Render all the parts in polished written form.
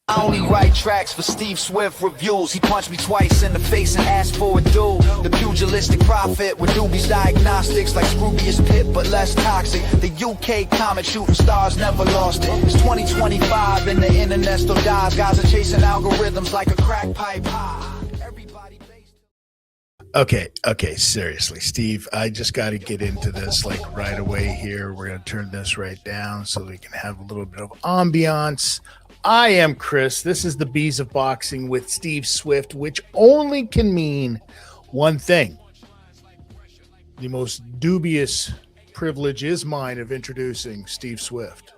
I only write tracks for Steve Swift reviews. He punched me twice in the face and asked for a duel. The pugilistic prophet with newbies diagnostics, like Scroobius Pip but less toxic. The UK comic shooting stars never lost it. It's 2025 and the internet still dies. Guys are chasing algorithms like a crack pipe high. Okay, seriously, Steve, I just got to get into this like right away here. We're going to turn this right down so we can have a little bit of ambiance. I am Chris. This is the Bees of Boxing with Steve Swift, which only can mean one thing. The most dubious privilege is mine of introducing Steve Swift.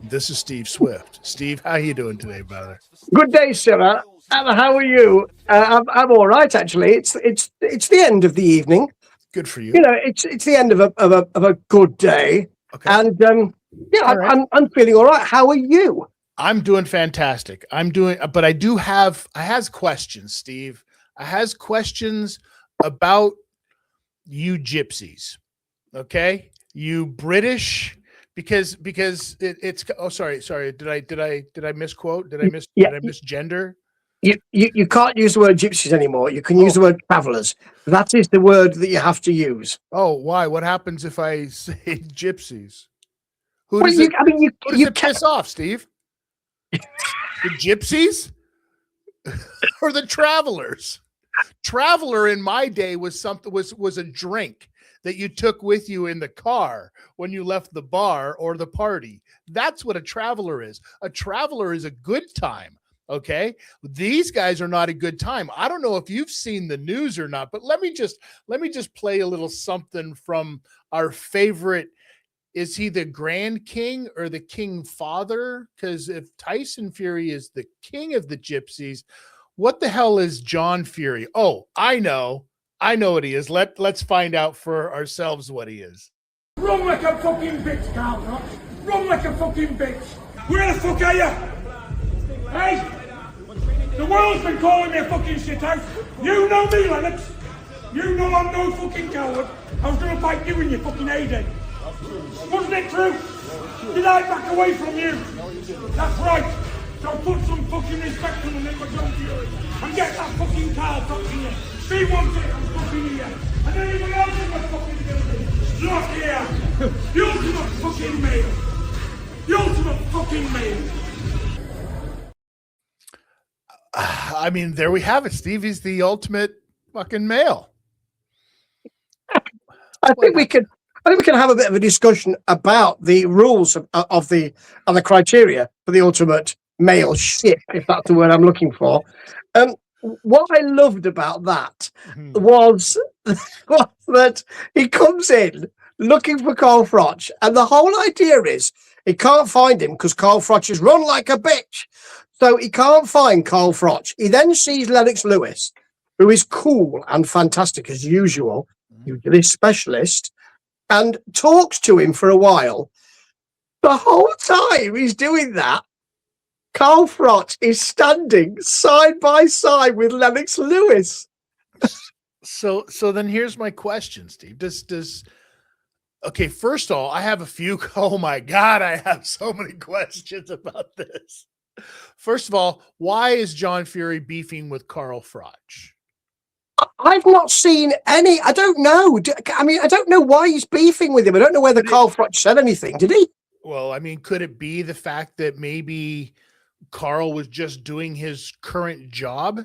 This is Steve Swift. Steve, how you doing today, brother? Good day, sir. How are you? I'm all right, actually. It's the end of the evening. Good for you. You know, it's the end of a good day. Okay. And yeah, right. I'm feeling all right. How are you? I'm doing fantastic. But I has questions, Steve. I has questions about you gypsies. Okay? You British, because it's sorry. Did I misquote? Did I misgender? You can't use the word gypsies anymore. You can use the word travelers. That is the word that you have to use. Oh, why? What happens if I say gypsies? Who well, does you, it, I mean, you, who does you it piss off, Steve? The gypsies or the travelers? Traveler in my day was a drink that you took with you in the car when you left the bar or the party. That's what a traveler is. A traveler is a good time. Okay. These guys are not a good time. I don't know if you've seen the news or not, but let me just play a little something from our favorite. Is he the Grand King or the King Father? Because if Tyson Fury is the king of the gypsies, what the hell is John Fury? Oh, I know what he is. Let's find out for ourselves what he is. Run like a fucking bitch, Carl. Run like a fucking bitch. Where the fuck are you? Hey? The world's been calling me a fucking shithouse. You know me, Lennox. You know I'm no fucking coward. I was gonna fight you in your fucking heyday. Wasn't it true? Did I back away from you? That's right. So put some fucking respect on the name of John Fury and get that fucking Carl fucking here. He wants it, I'm fucking here. And anyone else in the fucking building, look here. The ultimate fucking male. The ultimate fucking male. I mean, there we have it. Stevie's the ultimate fucking male. I think we can have a bit of a discussion about the rules of the criteria for the ultimate male ship, if that's the word I'm looking for. What I loved about that was that he comes in looking for Carl Froch, and the whole idea is he can't find him because Carl Froch has run like a bitch. So he can't find Carl Froch. He then sees Lennox Lewis, who is cool and fantastic as usual, this specialist, and talks to him for a while. The whole time he's doing that, Carl Froch is standing side by side with Lennox Lewis. So then here's my question, Steve. Okay, first of all, I have a few. Oh my God, I have so many questions about this. First of all, why is John Fury beefing with Carl Froch? I've not seen any. I don't know. I mean, I don't know why he's beefing with him. I don't know whether Carl Froch said anything. Did he? Well, I mean, could it be the fact that maybe Carl was just doing his current job?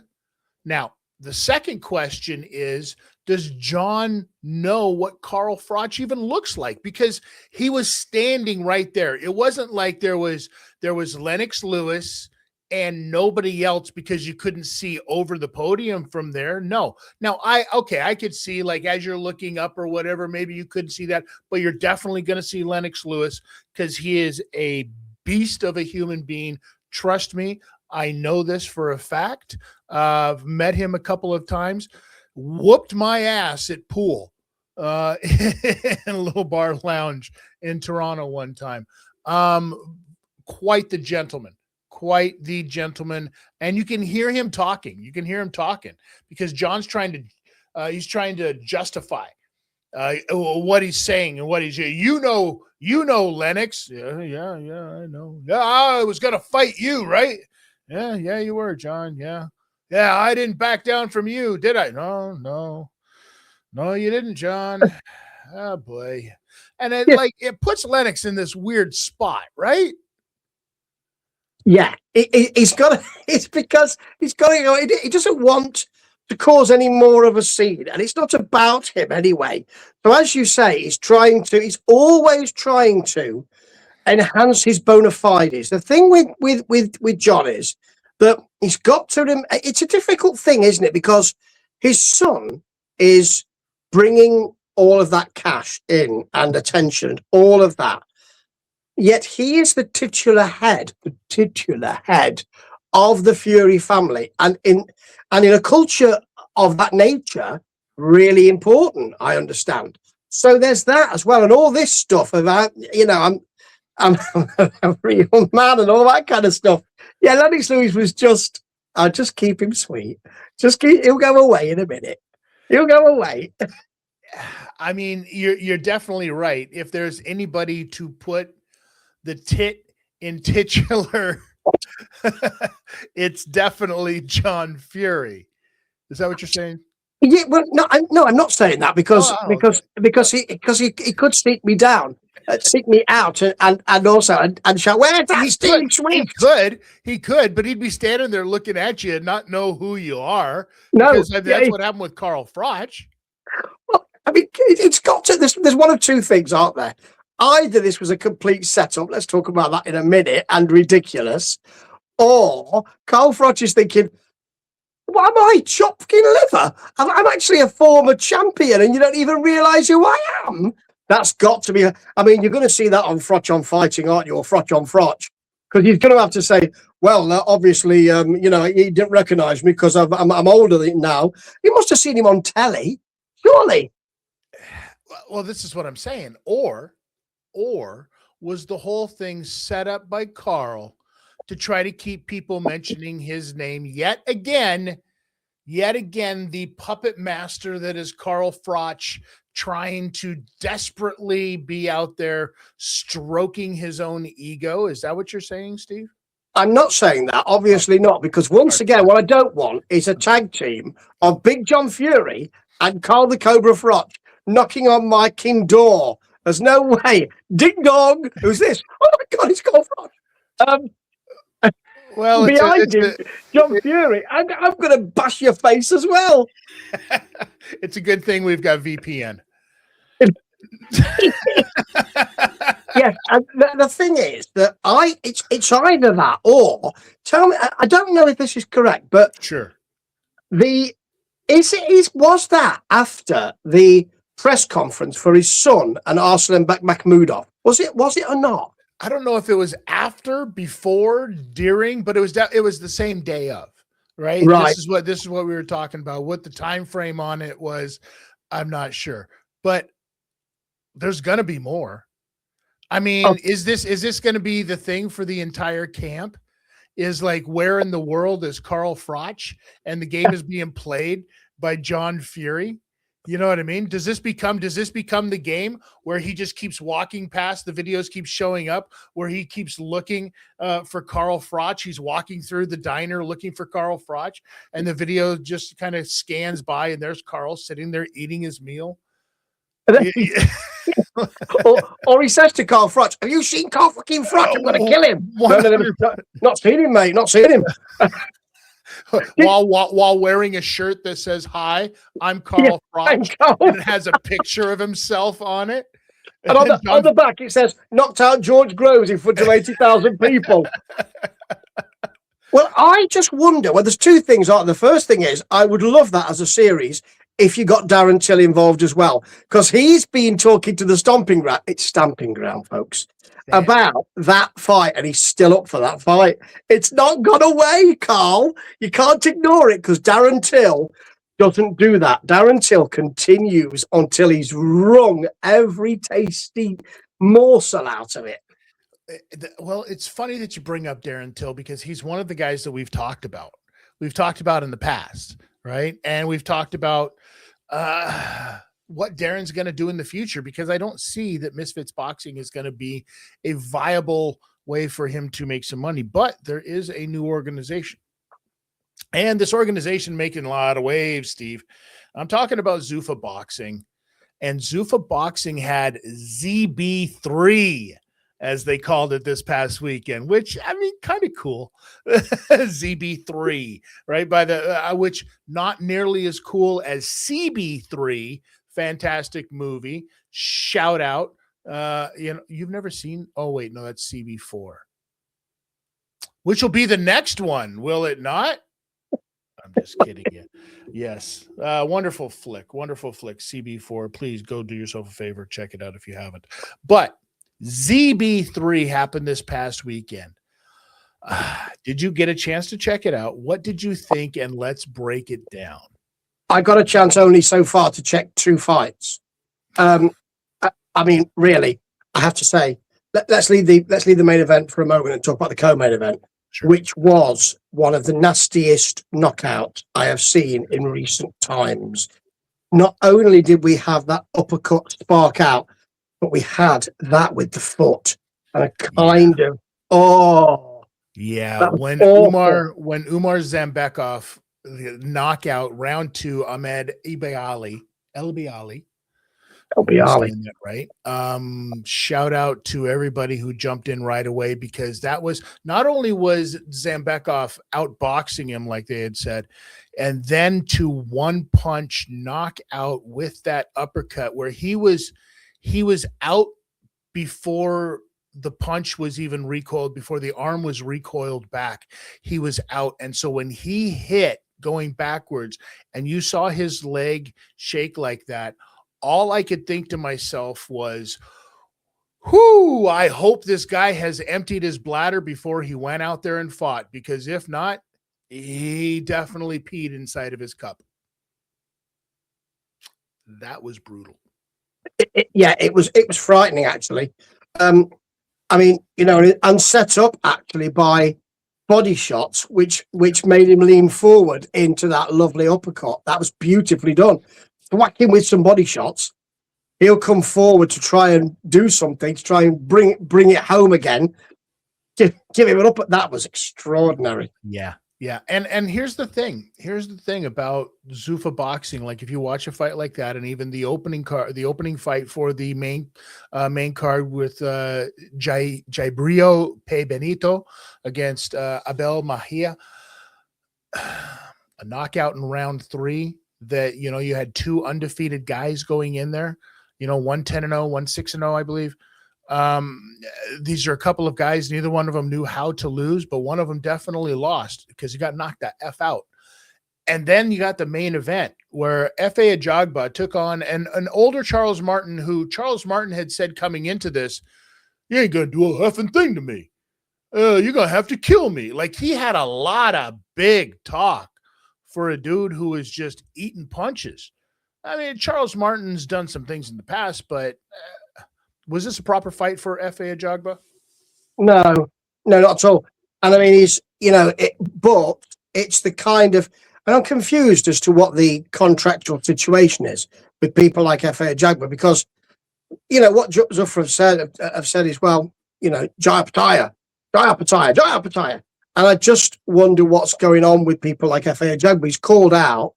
Now, the second question is, does John know what Carl Froch even looks like? Because he was standing right there. It wasn't like there was Lennox Lewis and nobody else because you couldn't see over the podium from there. No. Now, I could see, like, as you're looking up or whatever, maybe you couldn't see that, but you're definitely going to see Lennox Lewis because he is a beast of a human being. Trust me, I know this for a fact. I've met him a couple of times. Whooped my ass at pool in a little bar lounge in Toronto one time. Quite the gentleman. And you can hear him talking. Because John's trying to justify what he's saying and what he's, you know, Lennox. Yeah, I know. Yeah, I was going to fight you, right? Yeah, you were, John. Yeah. I didn't back down from you, did I? No, you didn't, John. Oh boy. And Yeah. it puts Lennox in this weird spot, right? Yeah, he's got. It's because he's got to go. He doesn't want to cause any more of a scene, and it's not about him anyway. So, as you say, he's trying to. He's always trying to enhance his bona fides. The thing with John is that he's got to. It's a difficult thing, isn't it? Because his son is bringing all of that cash in and attention and all of that. Yet he is the titular head of the Fury family, and in a culture of that nature, really important. I understand. So there's that as well, and all this stuff about I'm a real man and all that kind of stuff. Yeah, Lennox Lewis was just. I'll just keep him sweet. He'll go away in a minute. He'll go away. I mean, you're definitely right. If there's anybody to put the tit in titular, it's definitely John Fury. Is that what you're saying? Yeah, well, I'm not saying that because he could sneak me down, seek me out, and also and shout, "Where's that Steve Sweet?" He could, but he'd be standing there looking at you and not know who you are. No, because that's what happened with Carl Froch. Well, I mean, it's got to. There's one of two things, aren't there? Either this was a complete setup, let's talk about that in a minute, and ridiculous, or Carl Froch is thinking, what am I, chop fucking liver? I'm actually a former champion and you don't even realise who I am? That's got to be, I mean, you're going to see that on Froch on Fighting, aren't you, or Froch on Froch? Because he's going to have to say, well, obviously, he didn't recognise me because I'm older than now. He must have seen him on telly, surely. Well, this is what I'm saying. Or was the whole thing set up by Carl to try to keep people mentioning his name yet again, the puppet master that is Carl Froch, trying to desperately be out there stroking his own ego? Is that what you're saying, Steve? I'm not saying that, obviously not, because once again, what I don't want is a tag team of Big John Fury and Carl the Cobra Froch knocking on my king door. There's no way. Ding dong. Who's this? Oh my God, it's Carl Froch. Well, behind him, John Fury. I'm going to bash your face as well. It's a good thing we've got VPN. Yes, and the thing is that it's either that or tell me. I don't know if this is correct, but sure. Was that after the press conference for his son and Arslan Makhmudov? Was it or not? I don't know if it was after, before, during, but it was the same day of, right? Right. This is what we were talking about. What the time frame on it was, I'm not sure, but there's going to be more. I mean, is this going to be the thing for the entire camp? Is like, where in the world is Carl Froch, and the game is being played by John Fury? You know what I mean? Does this become the game where he just keeps walking past, the videos keep showing up, where he keeps looking for Carl Froch? He's walking through the diner looking for Carl Froch, and the video just kind of scans by, and there's Carl sitting there eating his meal. or he says to Carl Froch, "Have you seen Carl fucking Froch? I'm going to kill him." No, not seen him, mate. Not seen him. while wearing a shirt that says, "Hi, I'm Carl Froch," and it has a picture of himself on it. And on the back it says, "Knocked out George Groves in front of 80,000 people." Well, I just wonder. Well, there's two things. The first thing is, I would love that as a series if you got Darren Till involved as well, because he's been talking to the Stamping Ground, folks, about that fight, and he's still up for that fight. It's not gone away, Carl. You can't ignore it, because Darren Till doesn't do that. Darren Till continues until he's wrung every tasty morsel out of it. Well, it's funny that you bring up Darren Till, because he's one of the guys that we've talked about. We've talked about in the past, right? And we've talked about what Darren's going to do in the future, because I don't see that Misfits Boxing is going to be a viable way for him to make some money. But there is a new organization. And this organization making a lot of waves, Steve. I'm talking about Zuffa Boxing. And Zufa Boxing had ZB3, as they called it this past weekend, which, I mean, kind of cool. ZB3, right? By the which not nearly as cool as CB3. Fantastic movie. Shout out. You've never seen. Oh, wait, no, that's CB4. Which will be the next one, will it not? I'm just kidding you. Yes. Wonderful flick. CB4. Please go do yourself a favor. Check it out if you haven't. But ZB3 happened this past weekend. Did you get a chance to check it out? What did you think? And let's break it down. I got a chance only so far to check 2 fights. I mean, really, I have to say, let's leave the main event for a moment and talk about the co-main event. Sure. Which was one of the nastiest knockouts I have seen in recent times. Not only did we have that uppercut spark out, but we had that with the foot and a kind of when Umar Zambekov knockout round 2 Ahmed El-Biali. That right. Shout out to everybody who jumped in right away, because that was not only was Zambekov outboxing him like they had said, and then to one punch knockout with that uppercut where he was out before the punch was even recoiled, before the arm was recoiled back, he was out. And so when he hit going backwards and you saw his leg shake like that, all I could think to myself was, whoo, I hope this guy has emptied his bladder before he went out there and fought, because if not, he definitely peed inside of his cup. That was brutal. It was frightening, actually. I mean, and set up actually by body shots, which made him lean forward into that lovely uppercut. That was beautifully done. Whack him with some body shots, he'll come forward to try and do something, to try and bring it home again. Give him an up. That was extraordinary. Yeah. And here's the thing about Zuffa Boxing. Like, if you watch a fight like that, and even the opening fight for the main card with Jaibrio Pe Benito against Abel Mahia, a knockout in round 3. That, you had 2 undefeated guys going in there, 1-10-0, 1-6-0, I believe. These are a couple of guys, neither one of them knew how to lose, but one of them definitely lost because he got knocked the F out. And then you got the main event where F.A. Ajagba took on an older Charles Martin, who Charles Martin had said coming into this, you ain't going to do a effing thing to me. You're going to have to kill me. Like, he had a lot of big talk for a dude who is just eating punches. I mean, Charles Martin's done some things in the past, but was this a proper fight for F.A. Ajagba? No, not at all. And I mean, he's, but it's the kind of, and I'm confused as to what the contractual situation is with people like F.A. Ajagba, because, what Zuffa have said is, well, Jai Opetaia. And I just wonder what's going on with people like F.A. Ajagba. He's called out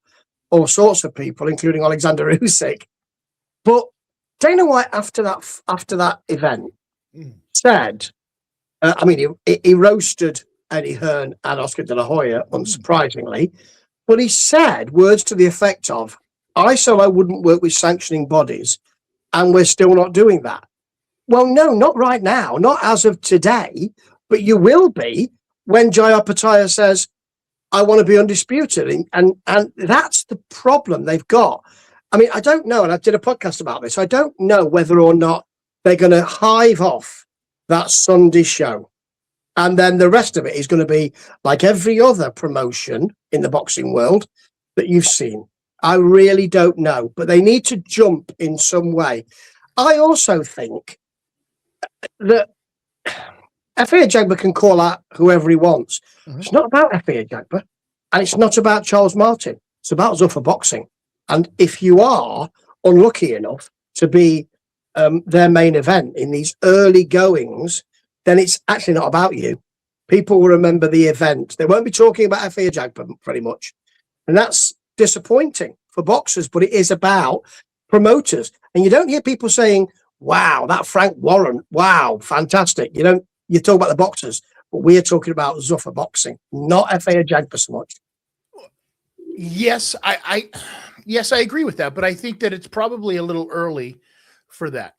all sorts of people, including Oleksandr Usyk. But Dana White, after that event, said, he roasted Eddie Hearn and Oscar De La Hoya, unsurprisingly, but he said words to the effect of, I said I wouldn't work with sanctioning bodies, and we're still not doing that. Well, no, not right now, not as of today, but you will be when Jai Opetaia says, I want to be undisputed. And that's the problem they've got. I mean, I don't know, and I did a podcast about this, I don't know whether or not they're going to hive off that Sunday show. And then the rest of it is going to be like every other promotion in the boxing world that you've seen. I really don't know, but they need to jump in some way. I also think that F.A. Ajagba can call out whoever he wants. Mm-hmm. It's not about F.A. Ajagba, and it's not about Charles Martin. It's about Zuffa Boxing. And if you are unlucky enough to be their main event in these early goings then it's actually not about you. People will remember the event. They won't be talking about FA Jagba pretty much. And that's disappointing for boxers, but it is about promoters. And you don't hear people saying, wow, that Frank Warren, wow, fantastic. You talk about the boxers, but we're talking about Zuffa Boxing, not FA Jagba so much. Yes, I agree with that, but I think that it's probably a little early for that.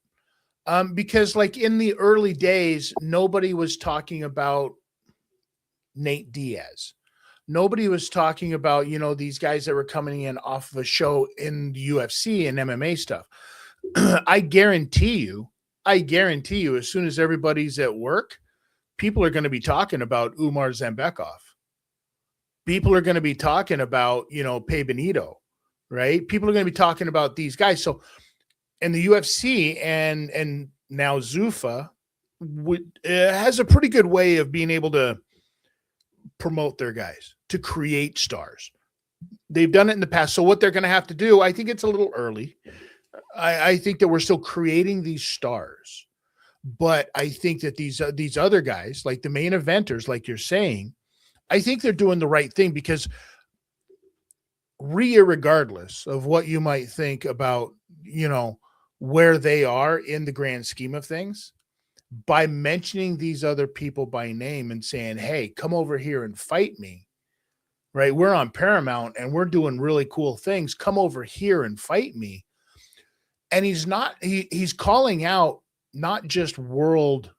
Because like in the early days, nobody was talking about Nate Diaz. Nobody was talking about, these guys that were coming in off of a show in the UFC and MMA stuff. I guarantee you, as soon as everybody's at work, people are going to be talking about Umar Zambekov. People are going to be talking about, Pei Benito, right? People are going to be talking about these guys. So, and the UFC and now Zuffa has a pretty good way of being able to promote their guys, to create stars. They've done it in the past. So what they're going to have to do, I think it's a little early. I think that we're still creating these stars, but I think that these other guys, like the main eventers, like you're saying, I think they're doing the right thing, because regardless of what you might think about, where they are in the grand scheme of things, by mentioning these other people by name and saying, hey, come over here and fight me, right? We're on Paramount and we're doing really cool things. Come over here and fight me. And he's calling out not just world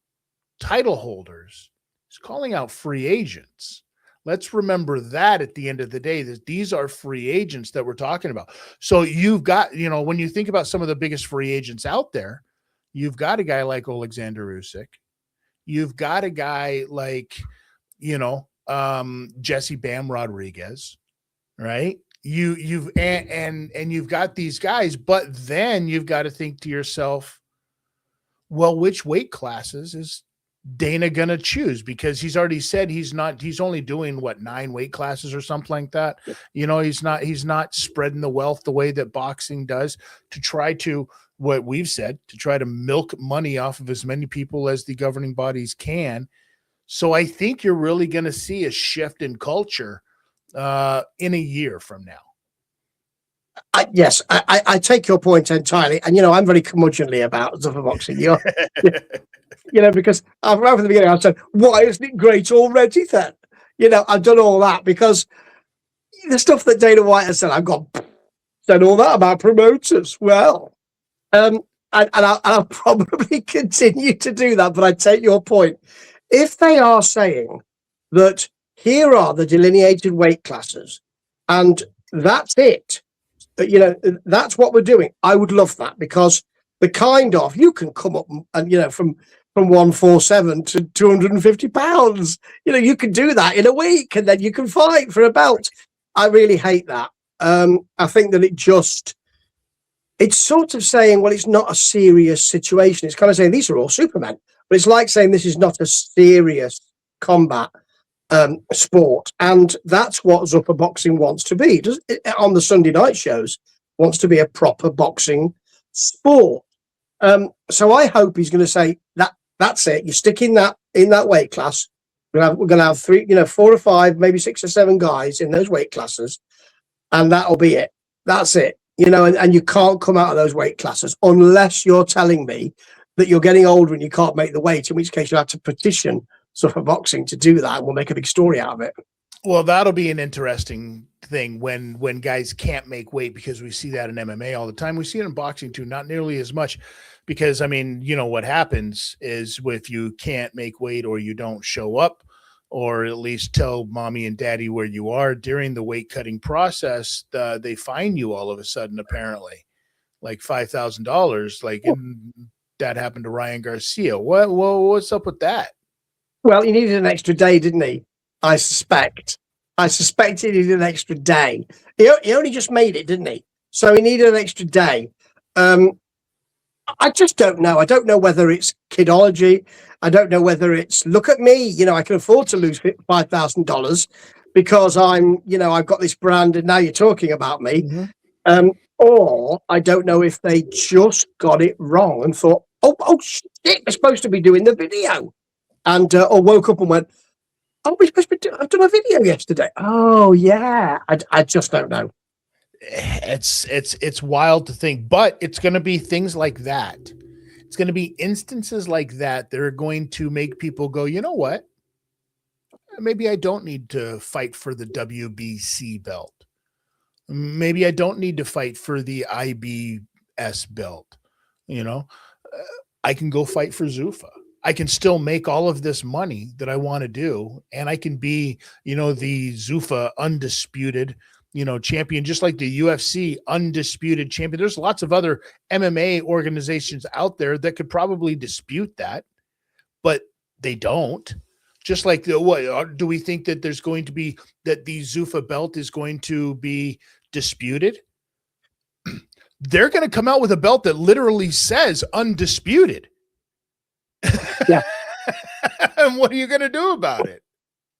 title holders, he's calling out free agents. Let's remember that at the end of the day, that these are free agents that we're talking about. So you've got, when you think about some of the biggest free agents out there, you've got a guy like Oleksandr Usyk. You've got a guy like, Jesse Bam Rodriguez, right? You've got these guys, but then you've got to think to yourself, well, which weight classes is Dana gonna choose? Because he's already said he's only doing 9 weight classes or something like that. He's not spreading the wealth the way that boxing does, to try to, what we've said, to try to milk money off of as many people as the governing bodies can. So I think you're really going to see a shift in culture in a year from now. Yes, I take your point entirely. And, I'm very curmudgeonly about Zuffa Boxing. Because right from the beginning, I said, why isn't it great already then? I've done all that because the stuff that Dana White has said, I've said all that about promoters. Well, and I'll probably continue to do that, but I take your point. If they are saying that here are the delineated weight classes and that's it, that's what we're doing, I would love that, because you can come up and, from 147 to 250 pounds, you can do that in a week and then you can fight for a belt. I really hate that. I think that it's sort of saying, well, it's not a serious situation. It's kind of saying these are all Supermen, but it's like saying this is not a serious combat sport. And that's what Zuffa Boxing wants to be. On the Sunday night shows, wants to be a proper boxing sport. So I hope he's going to say that's it. You stick in that weight class. We're going to have 3, 4 or 5, maybe 6 or 7 guys in those weight classes, and that'll be it. That's it. And you can't come out of those weight classes unless you're telling me that you're getting older and you can't make the weight, in which case you'll have to petition Zuffa Boxing to do that, and we'll make a big story out of it. Well, that'll be an interesting thing when guys can't make weight, because we see that in MMA all the time. We see it in boxing too, not nearly as much, because what happens is if you can't make weight or you don't show up, or at least tell mommy and daddy where you are during the weight cutting process, they fine you all of a sudden, apparently, like $5,000. Like that happened to Ryan Garcia. What's up with that? Well, he needed an extra day, didn't he? I suspect he needed an extra day. He only just made it, didn't he? So he needed an extra day. I just don't know. I don't know whether it's kidology. I don't know whether it's, look at me, I can afford to lose $5,000 because I've got this brand and now you're talking about me. Mm-hmm. Or I don't know if they just got it wrong and thought, oh shit, we're supposed to be doing the video. and or woke up and went, "Oh, we supposed to be I've done a video yesterday." Oh yeah, I just don't know. It's wild to think, but it's going to be things like that. It's going to be instances like that that are going to make people go, you know what? Maybe I don't need to fight for the WBC belt. Maybe I don't need to fight for the IBS belt. You know, I can go fight for Zuffa. I can still make all of this money that I want to do. And I can be, you know, the Zuffa undisputed, you know, champion, just like the UFC undisputed champion. There's lots of other MMA organizations out there that could probably dispute that, but they don't. Just like what do we think that there's going to be that the Zuffa belt is going to be disputed? They're going to come out with a belt that literally says undisputed. Yeah. And what are you going to do about it?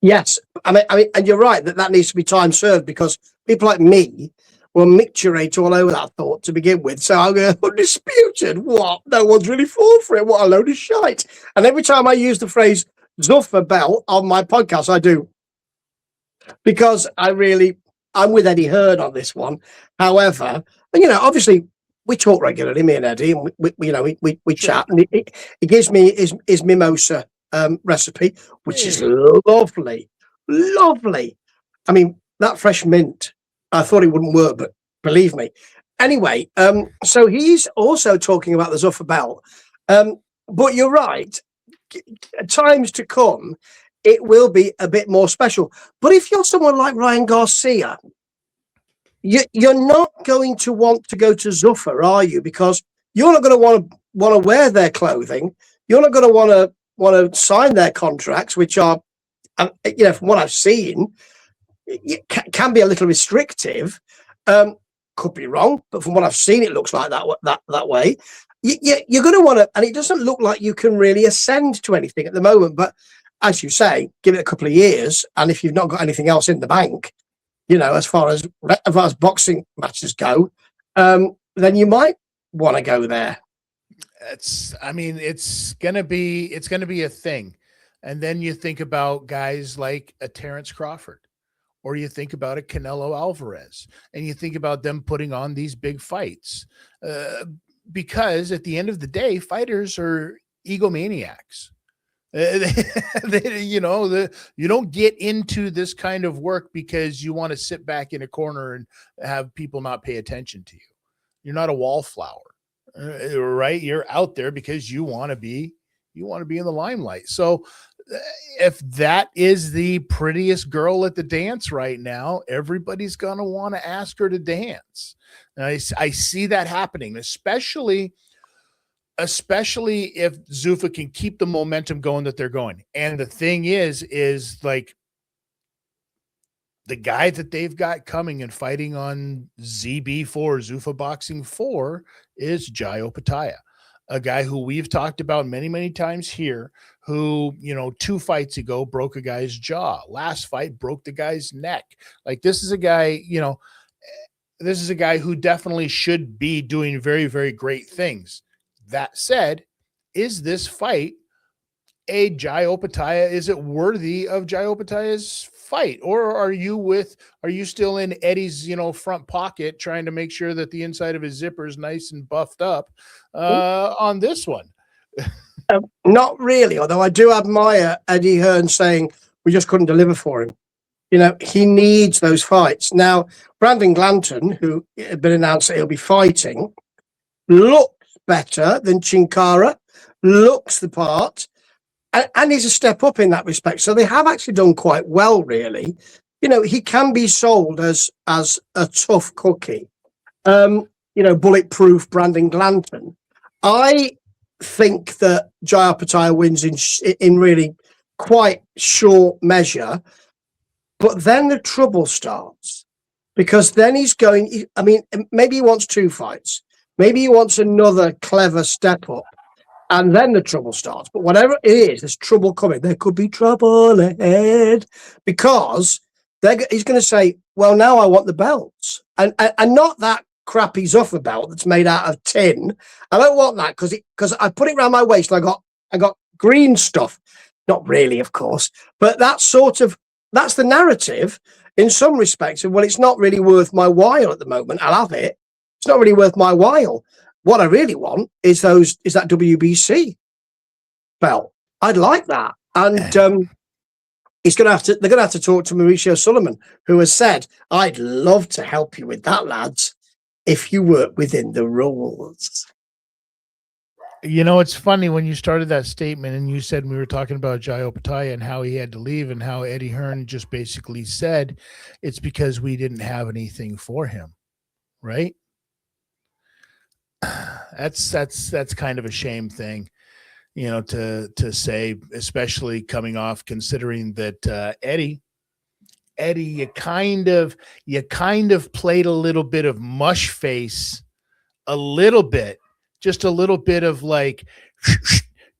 Yes, I mean, and you're right that needs to be time served, because people like me will micturate all over that thought to begin with. So I'm going, undisputed. What? No one's really fought for it. What a load of shite! And every time I use the phrase Zuffa belt on my podcast, I do, because I'm with Eddie Hearn on this one. However, you know, obviously we talk regularly, me and Eddie, and we chat, and he gives me his mimosa recipe, which is lovely. I mean, that fresh mint, I thought it wouldn't work, but believe me. Anyway, so he's also talking about the Zuffa belt, but you're right. Times to come, it will be a bit more special. But if you're someone like Ryan Garcia, you're not going to want to go to Zuffa, are you? Because you're not going to want to wear their clothing. You're not going to want to sign their contracts, which are, you know, from what I've seen, can be a little restrictive. Could be wrong, but from what I've seen, it looks like that way. You're going to want to, and it doesn't look like you can really ascend to anything at the moment. But as you say, give it a couple of years, and if you've not got anything else in the bank, you know, as far as boxing matches go, then you might want to go there. It's gonna be a thing. And then you think about guys like a Terrence Crawford, or you think about a Canelo Alvarez, and you think about them putting on these big fights. Because at the end of the day, fighters are egomaniacs. You don't get into this kind of work because you want to sit back in a corner and have people not pay attention to you. You're not a wallflower, right? You're out there because you want to be in the limelight. So if that is the prettiest girl at the dance right now, everybody's going to want to ask her to dance. And I see that happening, especially if Zuffa can keep the momentum going that they're going. And the thing is like the guy that they've got coming and fighting on ZB4, Zuffa Boxing 4, is Jai Opetaia, a guy who we've talked about many, many times here, who, you know, 2 fights ago broke a guy's jaw. Last fight broke the guy's neck. Like, this is a guy, you know, this is a guy who definitely should be doing very, very great things. That said, is this fight a Jai Opetaia? Is it worthy of Jai Opetaia's fight? Or are you still in Eddie's, you know, front pocket trying to make sure that the inside of his zipper is nice and buffed up on this one? Not really, although I do admire Eddie Hearn saying we just couldn't deliver for him. You know, he needs those fights. Now, Brandon Glanton, who had been announced that he'll be fighting, looks better than Chinkara, looks the part, and he's a step up in that respect. So they have actually done quite well, really. You know, he can be sold as a tough cookie. You know, bulletproof Brandon Glanton. I think that Jai Opetaia wins in really quite short measure. But then the trouble starts, because then he's going, I mean, maybe he wants 2 fights. Maybe he wants another clever step up. And then the trouble starts. But whatever it is, there's trouble coming. There could be trouble ahead, because he's going to say, well, now I want the belts. And not that crappy Zuffa belt that's made out of tin. I don't want that, because I put it around my waist and I got green stuff. Not really, of course, but that's the narrative in some respects. Well, it's not really worth my while at the moment. I'll have it. It's not really worth my while. What I really want is that WBC belt. I'd like that. And they're going to have to talk to Mauricio Sullivan, who has said, I'd love to help you with that, lads, if you work within the rules. You know, it's funny when you started that statement and you said we were talking about Jai Opetaia and how he had to leave and how Eddie Hearn just basically said it's because we didn't have anything for him, right? That's kind of a shame thing, you know, to say, especially coming off considering that Eddie, you kind of played a little bit of mush face, a little bit. Just a little bit of like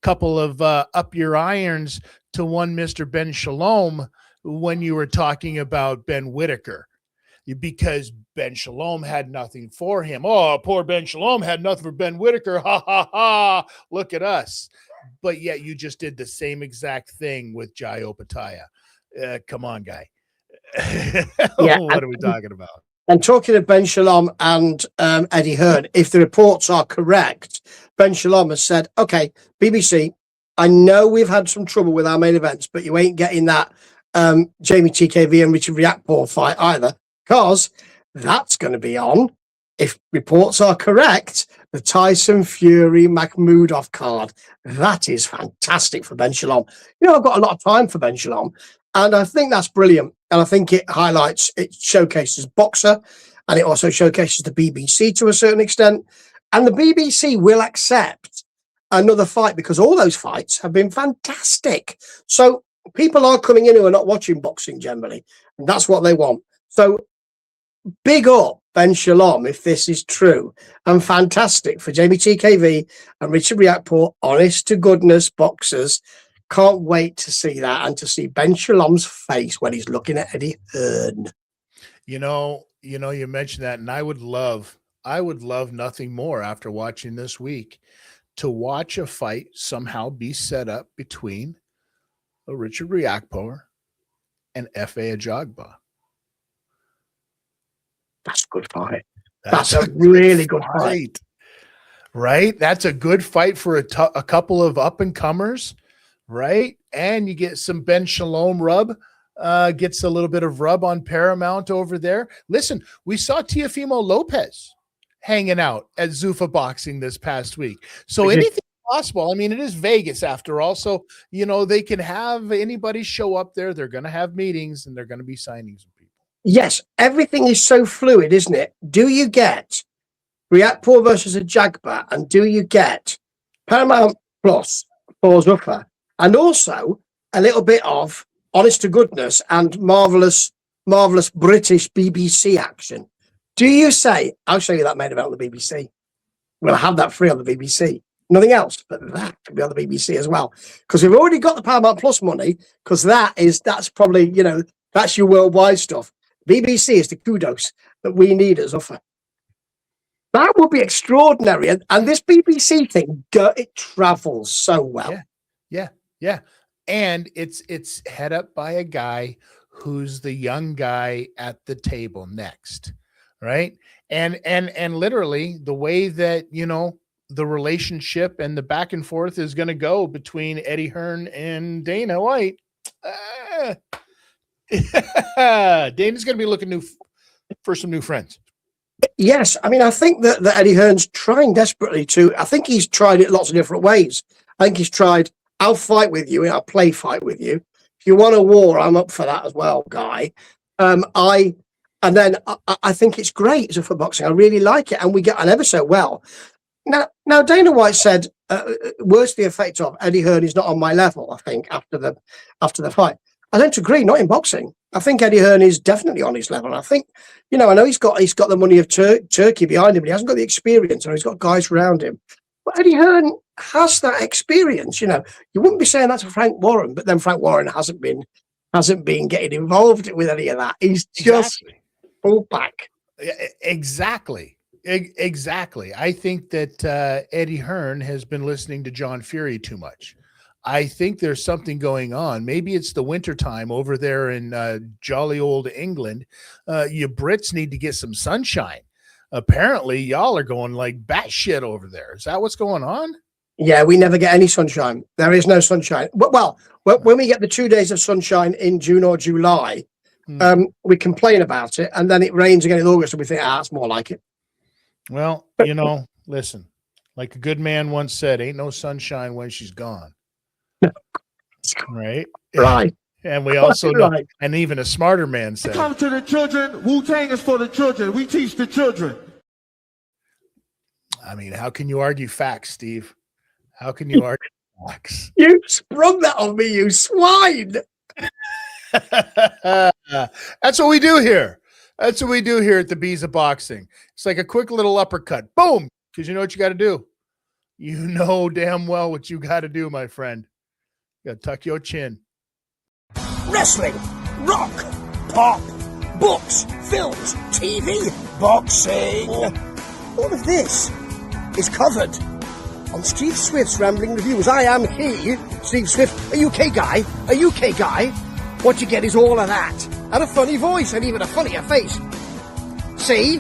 couple of up your irons to one Mr. Ben Shalom when you were talking about Ben Whitaker, because Ben Shalom had nothing for him. Oh, poor Ben Shalom had nothing for Ben Whitaker. Ha, ha, ha. Look at us. But yet you just did the same exact thing with Jai Opetaia. Come on, guy. Yeah, what are we talking about? And talking of Ben Shalom and Eddie Hearn, if the reports are correct, Ben Shalom has said, okay, BBC, I know we've had some trouble with our main events, but you ain't getting that Jamie TKV and Richard Riakporhe fight either, because that's going to be on, if reports are correct, the Tyson Fury Makhmudov card. That is fantastic for Ben Shalom. You know, I've got a lot of time for Ben Shalom, and I think that's brilliant. And I think it showcases boxer, and it also showcases the BBC to a certain extent. And the BBC will accept another fight because all those fights have been fantastic. So people are coming in who are not watching boxing generally, and that's what they want. So big up Ben Shalom if this is true, and fantastic for Jamie TKV and Richard Riakporhe, honest to goodness boxers. Can't wait to see that and to see Ben Shalom's face when he's looking at Eddie Hearn. You know, you mentioned that, and I would love nothing more after watching this week to watch a fight somehow be set up between a Richard Riakporhe and F.A. Ajagba. That's a good fight. That's a really good fight. Right? That's a good fight for a couple of up-and-comers. Right. And you get some Ben Shalom rub, gets a little bit of rub on Paramount over there. Listen, we saw Teofimo Lopez hanging out at Zuffa Boxing this past week. So anything possible. I mean, it is Vegas after all. So, you know, they can have anybody show up there. They're going to have meetings and they're going to be signing some people. Yes. Everything is so fluid, isn't it? Do you get Riakporhe versus Ajagba, and do you get Paramount Plus for Zuffa? And also a little bit of honest to goodness and marvelous British BBC action. Do you say, I'll show you that main event on the BBC. We'll have that free on the BBC. Nothing else, but that could be on the BBC as well. Because we've already got the Paramount Plus money, because that's probably, you know, that's your worldwide stuff. BBC is the kudos that we need at Zuffa. That would be extraordinary. And this BBC thing, it travels so well. Yeah. And it's head up by a guy who's the young guy at the table next. Right. And literally the way that, you know, the relationship and the back and forth is going to go between Eddie Hearn and Dana White. Dana's going to be looking for some new friends. Yes. I mean, I think that Eddie Hearn's trying desperately I think he's tried it lots of different ways. I think he's tried, I'll fight with you, I'll play fight with you. If you want a war, I'm up for that as well, guy. I think it's great Zuffa Boxing. I really like it, and we get on ever so well. Now Dana White said, words to the effect of Eddie Hearn is not on my level, I think, after the fight. I don't agree, not in boxing. I think Eddie Hearn is definitely on his level. I think, you know, I know he's got the money of Turkey behind him, but he hasn't got the experience, and he's got guys around him. But Eddie Hearn has that experience, you know. You wouldn't be saying that to Frank Warren, but then Frank Warren hasn't been getting involved with any of that. He's just pulled back. Exactly. I think that Eddie Hearn has been listening to John Fury too much. I think there's something going on. Maybe it's the wintertime over there in jolly old England. You Brits need to get some sunshine. Apparently, y'all are going like batshit over there. Is that what's going on? Yeah, we never get any sunshine. There is no sunshine. Well, when we get the 2 days of sunshine in June or July, we complain about it, and then it rains again in August, and we think, it's more like it. Well, listen, like a good man once said, ain't no sunshine when she's gone. Right? Right. And we also know, and even a smarter man said, come to the children. Wu-Tang is for the children. We teach the children. I mean, how can you argue facts, Steve? How can you argue facts? You sprung that on me, you swine. That's what we do here. That's what we do here at the Bees of Boxing. It's like a quick little uppercut. Boom. Because you know what you got to do. You know damn well what you got to do, my friend. You got to tuck your chin. Wrestling, rock, pop, books, films, TV, boxing. All of this is covered on Steve Swift's Rambling Reviews. I am he, Steve Swift, a UK guy. A UK guy. What you get is all of that. And a funny voice, and even a funnier face. See?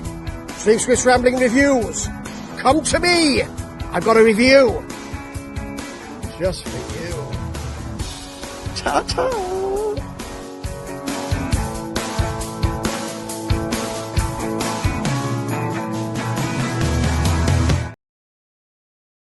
Steve Swift's Rambling Reviews. Come to me. I've got a review. Just for you. Ta-ta.